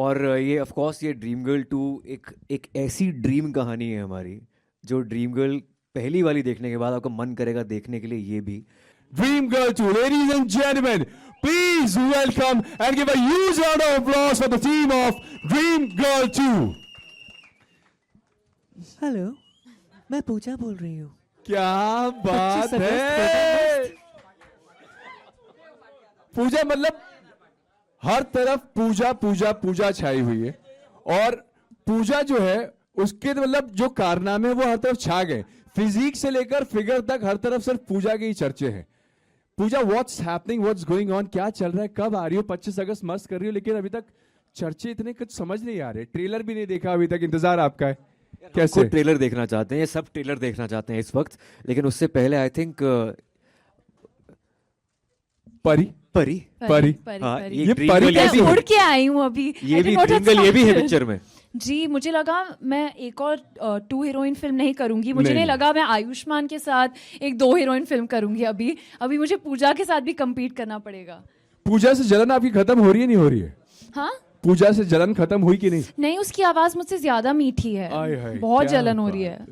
और ये of course ये ड्रीम गर्ल 2 एक एक ऐसी ड्रीम कहानी है हमारी, जो ड्रीम गर्ल पहली वाली देखने के बाद आपका मन करेगा देखने के लिए। ये भी Dream Girl 2, ladies and gentlemen, please welcome and give a huge round of applause for the team of Dream Girl 2. Hello, मैं पूजा बोल रही हूँ। क्या बात 25 है। पूजा मतलब हर तरफ पूजा पूजा पूजा छाई हुई है, और पूजा जो है उसके मतलब जो कारनामे हैं वो हर तरफ छा गए। फिजिक से लेकर फिगर तक हर तरफ सिर्फ पूजा के ही चर्चे हैं। Puja, what's happening, what's going on, क्या चल रहा है, कब आ रही हो? 25 अगस्त मस्त कर रही हो, लेकिन अभी तक चर्चे इतने कुछ समझ नहीं आ रहे। ट्रेलर भी नहीं देखा अभी तक, इंतजार आपका है। कैसे ट्रेलर देखना चाहते हैं, ये सब ट्रेलर देखना चाहते हैं इस वक्त, लेकिन उससे पहले आई थिंक परी परी परी हाँ, ये ये परी ड्रीम कैसी गर्ल है? उड़ के आई हूँ अभी। ये I भी didn't know dream that's girl ये भी है started. पिक्चर में। जी, मुझे लगा मैं एक और 2 हीरोइन फिल्म नहीं करूंगी। मुझे नहीं। नहीं लगा मैं आयुष्मान के साथ एक 2 हीरोइन फिल्म करूंगी। अभी मुझे पूजा के साथ भी compete करना पड़ेगा। पूजा से जलन आपकी खत्म हो रही है, नहीं हो रही है? हाँ, पूजा से जलन खत्म हुई कि नहीं? नहीं, उसकी आवाज मुझसे ज्यादा मीठी है। आय हाय, बहुत क्या जलन हो रही है।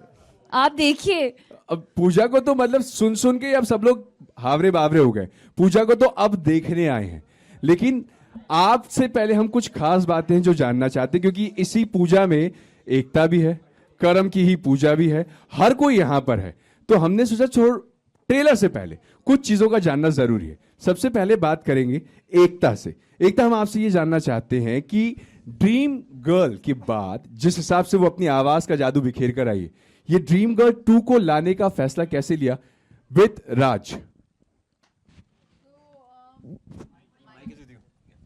आप देखिए। अब पूजा को तो मतलब सुन सुन के अब सब लोग हावरे बावरे हो गए। पूजा को तो अब देखने आए हैं, लेकिन आपसे पहले हम कुछ खास बातें हैं जो जानना चाहते हैं, क्योंकि इसी पूजा में एकता भी है, कर्म की ही पूजा भी है, हर कोई यहां पर है। तो हमने सोचा ट्रेलर से पहले कुछ चीजों का जानना जरूरी है। सबसे पहले बात करेंगे एकता से। एकता, हम आपसे ये जानना चाहते हैं कि ड्रीम गर्ल के बाद जिस हिसाब से वो अपनी आवाज का जादू बिखेर कर आई है, ये ड्रीम गर्ल 2 को लाने का फैसला कैसे लिया with Raj?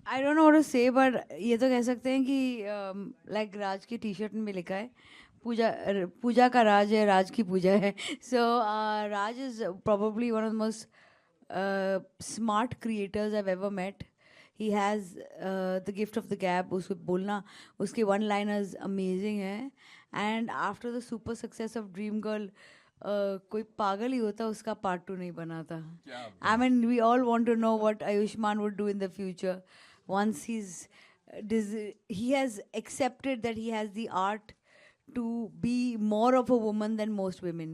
I don't know what to say, but ये तो कह सकते हैं कि लाइक राज की टी शर्ट में लिखा है पूजा का राज है, राज की पूजा है। So Raj is probably one of the most smart creators I have ever met. He has the gift of the gap. उसको बोलना, उसके वन लाइनर्स अमेजिंग है। And after the super success of Dream Girl, कोई पागल ही होता उसका part 2 नहीं बना था। I mean we all want to know what Ayushmann would do in the future once he has accepted that he has the art to be more of a woman than most women.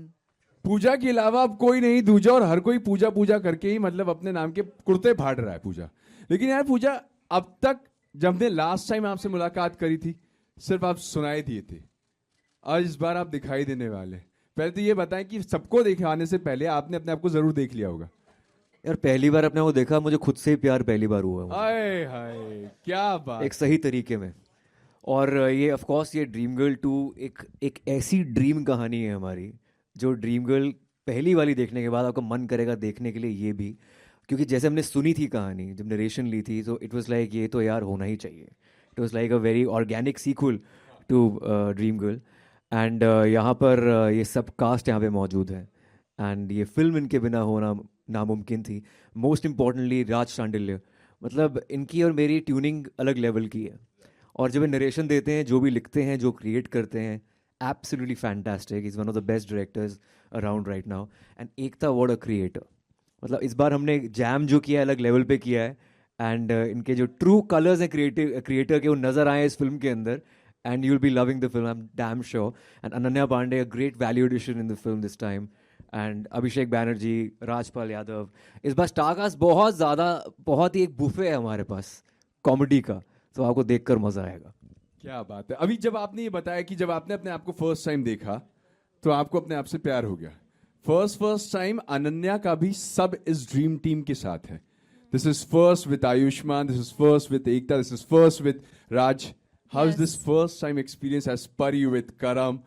पूजा के अलावा अब कोई नहीं दूजा, और हर कोई पूजा पूजा करके ही मतलब अपने नाम के कुर्ते फाड़ रहा है पूजा। लेकिन यार पूजा, अब तक जब हमने लास्ट टाइम आपसे मुलाकात करी थी सिर्फ आप सुनाई दिए थे, आज इस बार आप दिखाई देने वाले। पहले तो ये बताएं कि सबको दिखाने से पहले आपने अपने आप को जरूर देख लिया होगा। यार पहली बार अपने को देखा, मुझे खुद से ही प्यार पहली बार हुआ है। हाय हाय, क्या बात। एक सही तरीके में। और ये ऑफ कोर्स ये ड्रीम गर्ल 2 एक ऐसी ड्रीम कहानी है हमारी, जो ड्रीम गर्ल पहली वाली देखने के बाद आपका मन करेगा देखने के लिए। ये भी क्योंकि जैसे हमने सुनी थी कहानी, जब नरेशन ली थी, तो इट वाज लाइक ये तो यार होना ही चाहिए। It was like a very organic sequel to Dream Girl. And यहाँ पर ये सब कास्ट यहाँ पे मौजूद है, एंड ये फिल्म इनके बिना होना नामुमकिन थी। मोस्ट इम्पॉर्टेंटली राज शांडिल्य, मतलब इनकी और मेरी ट्यूनिंग अलग लेवल की है। और जब ये नरेशन देते हैं, जो भी लिखते हैं, जो क्रिएट करते हैं, absolutely fantastic. Is one of the best directors around right now. And Ekta what a creator. मतलब इस बार हमने जैम जो किया है अलग लेवल पे किया है। एंड इनके जो ट्रू कलर्स हैं क्रिएटर के, वो नज़र आए इस फिल्म के अंदर। And you will be loving the film, I am damn sure. And Ananya Pandey, a great value addition in the film this time. And Abhishek Banerjee, Rajpal Yadav. इस बार स्टारकास्ट बहुत ज़्यादा, बहुत ही एक बुफे है हमारे पास कॉमेडी का, तो आपको देखकर मज़ा आएगा। क्या बात है। अभी जब आपने ये बताया कि जब आपने अपने आप को फर्स्ट टाइम देखा तो आपको अपने आप से प्यार हो गया। फर्स्ट टाइम अनन्या का भी सब इस ड्रीम टीम के साथ है। This is first with Ayushmann, this is first with Ekta, this is first with Raj. How is this first time experience as Pari with Karam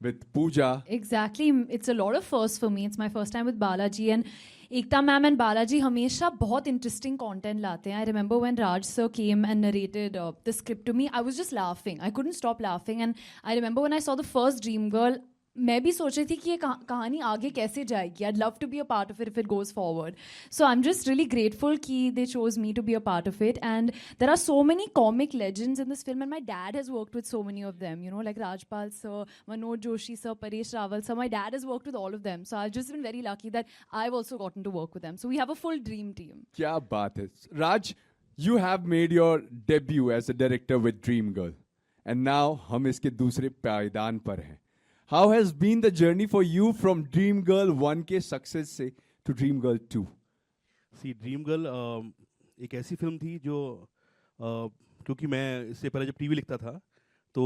with Pooja? Exactly, it's a lot of firsts for me. It's my first time with Balaji, and Ekta ma'am and Balaji हमेशा बहुत interesting content लाते हैं. I remember when Raj sir came and narrated the script to me, I was just laughing. I couldn't stop laughing, and I remember when I saw the first Dream Girl, मैं भी सोच रही थी कि ये कहानी आगे कैसे जाएगी. I'd love to be a part of it if it goes forward. So I'm just really grateful कि they chose me to be a part of it. And there are so many comic legends in this film, and my dad has worked with so many of them. You know, like Rajpal sir, Manoj Joshi sir, Paresh Rawal sir. My dad has worked with all of them. So I've just been very lucky that I've also gotten to work with them. So we have a full dream team. क्या बात है राज, You have made your debut as a director with Dream Girl, and now हम इसके दूसरे पायदान पर हैं. How has been the journey for you from Dream Girl 1 के सक्सेस से to Dream Girl 2? See Dream Girl एक ऐसी फिल्म थी जो क्योंकि मैं इससे पहले जब टीवी लिखता था तो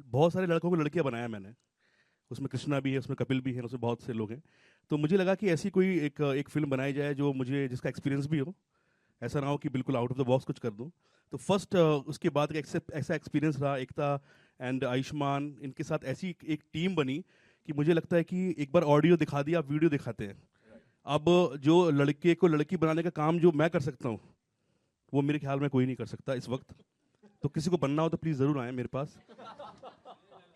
बहुत सारे लड़कों को लड़कियां बनाया मैंने. उसमें कृष्णा भी है, उसमें कपिल भी है, उसमें बहुत से लोग हैं. तो मुझे लगा कि ऐसी कोई एक फिल्म बनाई जाए जो मुझे जिसका एक्सपीरियंस भी हो. ऐसा ना हो कि बिल्कुल आउट ऑफ द बॉक्स कुछ कर दूं. तो फर्स्ट उसके बाद ऐसा एक्सपीरियंस रहा एकता एंड आयुष्मान. इनके साथ ऐसी एक टीम बनी कि मुझे लगता है कि एक बार ऑडियो दिखा दिया, आप वीडियो दिखाते हैं. अब जो लड़के को लड़की बनाने का काम जो मैं कर सकता हूँ वो मेरे ख्याल में कोई नहीं कर सकता इस वक्त. तो किसी को बनना हो तो प्लीज़ ज़रूर आए मेरे पास.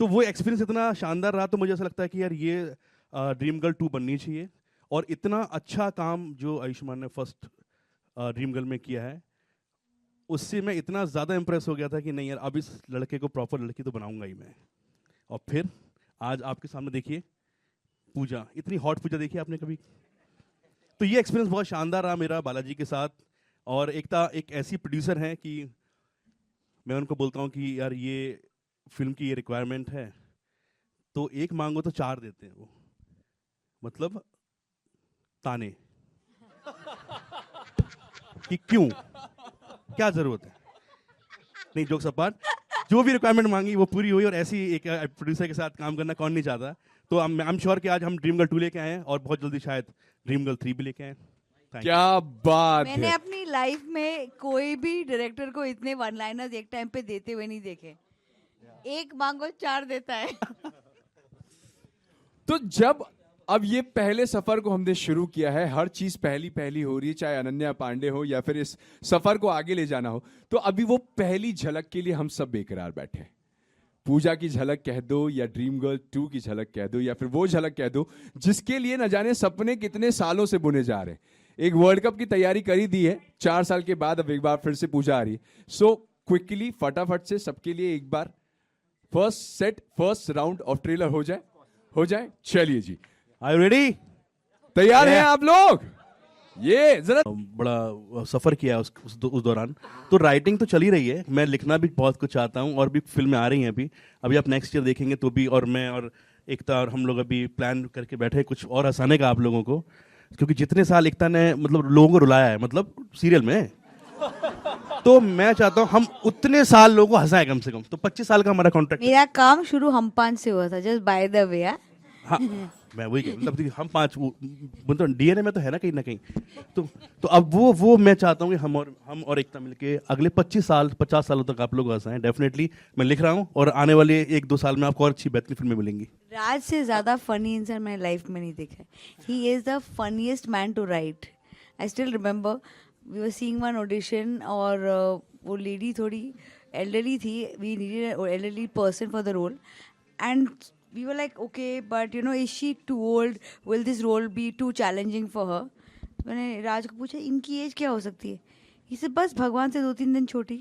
तो वो एक्सपीरियंस इतना शानदार रहा, तो मुझे ऐसा लगता है कि यार ये ड्रीम गर्ल 2 बननी चाहिए. और इतना अच्छा काम जो आयुष्मान ने फर्स्ट ड्रीम गर्ल में किया है उससे मैं इतना ज़्यादा इम्प्रेस हो गया था कि नहीं यार अब इस लड़के को प्रॉपर लड़की तो बनाऊंगा ही मैं. और फिर आज आपके सामने देखिए पूजा, इतनी हॉट पूजा देखी आपने कभी? तो ये एक्सपीरियंस बहुत शानदार रहा मेरा बालाजी के साथ. और एकता एक ऐसी प्रोड्यूसर हैं कि मैं उनको बोलता हूँ कि यार ये फिल्म की ये रिक्वायरमेंट है तो एक मांगो तो 4 देते हैं वो. मतलब ताने कि क्यों, क्या जरूरत है. नहीं, जोक्स अपार्ट, जो भी रिक्वायरमेंट मांगी वो पूरी हुई. और ऐसी एक प्रोड्यूसर के साथ काम करना कौन नहीं चाहता. तो आई एम श्योर कि आज हम ड्रीम गर्ल 2 लेके आए हैं और बहुत जल्दी शायद ड्रीम गर्ल 3 भी लेके आए. क्या बात मैंने है. अपनी लाइफ में कोई भी डायरेक्टर को इतने वन लाइनर्स एक टाइम पे देते हुए नहीं देखे. एक मांगो 4 देता है. तो जब अब ये पहले सफर को हमने शुरू किया है, हर चीज पहली पहली हो रही है, चाहे अनन्या पांडे हो या फिर इस सफर को आगे ले जाना हो, तो अभी वो पहली झलक के लिए हम सब बेकरार बैठे हैं. पूजा की झलक कह दो या ड्रीम गर्ल 2 की झलक कह दो या फिर वो झलक कह दो जिसके लिए न जाने सपने कितने सालों से बुने जा रहे हैं. एक वर्ल्ड कप की तैयारी करी दी है 4 साल के बाद, अब एक बार फिर से पूजा आ रही है. सो क्विकली फटाफट से सबके लिए एक बार फर्स्ट राउंड ऑफ ट्रेलर हो जाए. चलिए जी, आर यू रेडी? तैयार हैं आप लोग? ये जरा बड़ा सफ़र किया उस दौरान. तो राइटिंग तो चली रही है, मैं लिखना भी बहुत कुछ चाहता हूँ और भी फिल्में आ रही हैं अभी आप नेक्स्ट ईयर देखेंगे तो भी. और मैं और एकता और हम लोग अभी प्लान करके बैठे कुछ और हंसाने का आप लोगों को, क्योंकि जितने साल एकता ने मतलब लोगों को रुलाया है मतलब सीरियल में, तो मैं चाहता हूँ हम उतने साल लोगों को हंसाएं कम से कम. तो 25 साल का हमारा कॉन्ट्रैक्ट. मेरा काम शुरू हम 5 से हुआ था, जस्ट बाय द वे. हाँ, मैं वही मतलब देखिए, हम 5 मतलब डीएनए में तो है ना कहीं ना कहीं. तो अब वो मैं चाहता हूँ कि हम और एकता मिलके अगले 25 सालों तक आप लोग हंसाएं. डेफिनेटली मैं लिख रहा हूँ और आने वाले 1-2 साल में आपको और अच्छी बेहतरीन फिल्में मिलेंगी. राज से ज्यादा फनी इंसान मैंने लाइफ में नहीं देखा. He is the funniest man to write. I still remember we were seeing one audition और वो लेडी थोड़ी एल्डरली थी. We needed an elderly person for the role and we were like, okay, but you know, is she too old? Will this role be too challenging for her? मैंने राज को पूछा इनकी as क्या हो सकती है. इसे बस भगवान से 2-3 दिन छोटी.